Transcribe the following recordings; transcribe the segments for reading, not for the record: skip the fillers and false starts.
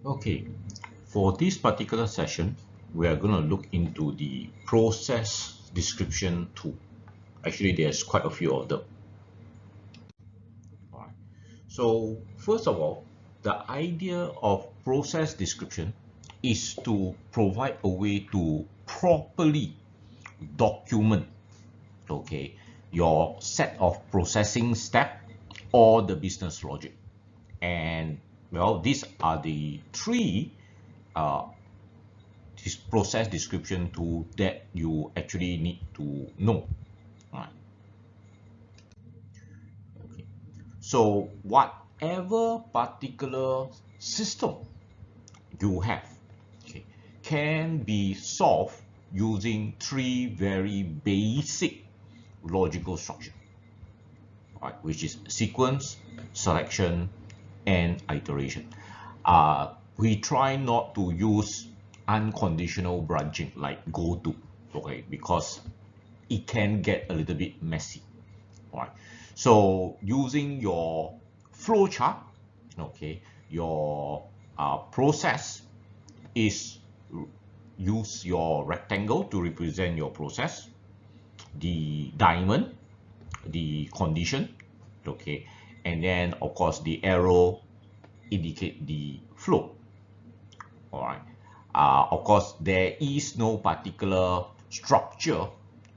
Okay, for this particular session, we are going to look into the process description tool. Actually, there's quite a few of them. All right. So first of all, the idea of process description is to provide a way to properly document, okay, your set of processing step or the business logic. And well, these are the three uh, this process description tool that you actually need to know. Right. Okay. So whatever particular system you have, okay, can be solved using three very basic logical structure, right, which is sequence, selection, and iteration. We try not to use unconditional branching like go to, okay, because it can get a little bit messy. Right. So using your flowchart, okay, your process is use your rectangle to represent your process, the diamond, the condition, okay, and then of course the arrow indicate the flow. All right. Of course, there is no particular structure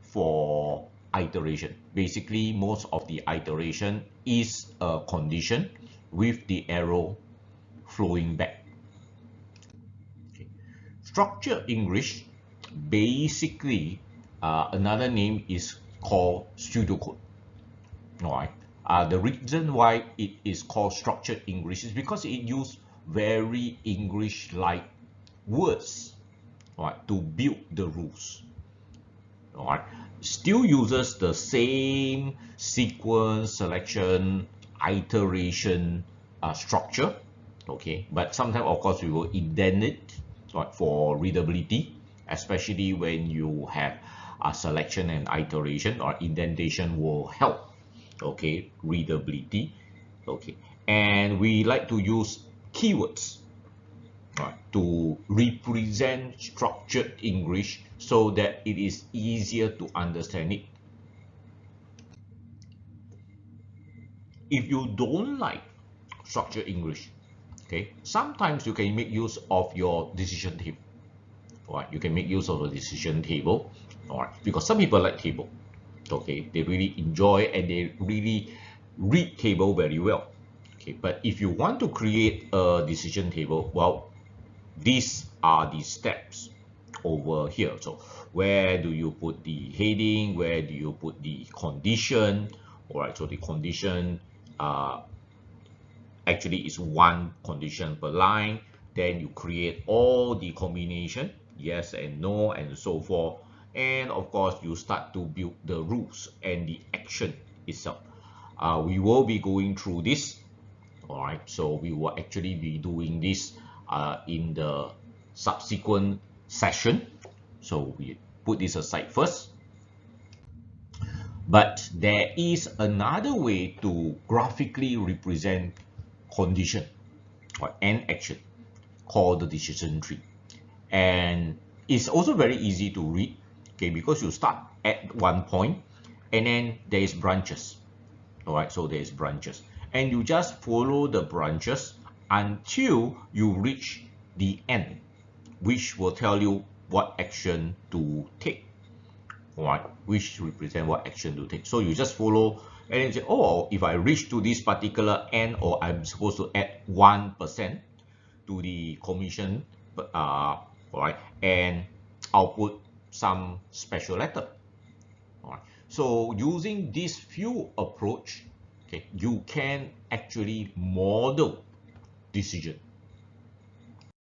for iteration. Basically, most of the iteration is a condition with the arrow flowing back. Okay. Structure English, basically, another name is called pseudocode. All right. The reason why it is called structured English is because it uses very English-like words, right, to build the rules. All right, still uses the same sequence, selection, iteration structure. Okay, but sometimes of course we will indent it, right, for readability, especially when you have a selection and iteration, or indentation will help, okay, readability. Okay, and we like to use keywords, right, to represent structured English so that it is easier to understand it. If you don't like structured English, okay, sometimes you can make use of your decision table. All right, you can make use of a decision table, all right, because some people like table. Okay, they really enjoy and they really read table very well. Okay, but if you want to create a decision table, well, these are the steps over here. So where do you put the heading? Where do you put the condition? All right, so the condition actually is one condition per line. Then you create all the combination, yes and no, and so forth. And of course, you start to build the rules and the action itself. We will be going through this. All right, so we will actually be doing this in the subsequent session. So we put this aside first. But there is another way to graphically represent condition or an action called the decision tree. And it's also very easy to read, okay, because you start at one point and then there is branches. All right, so there is branches. And you just follow the branches until you reach the end, which will tell you what action to take. All right, which represent what action to take. So you just follow and then say, oh, if I reach to this particular end, or I'm supposed to add 1% to the commission, all right, and I'll put some special letter. All right. So using this few approach, okay, you can actually model decision.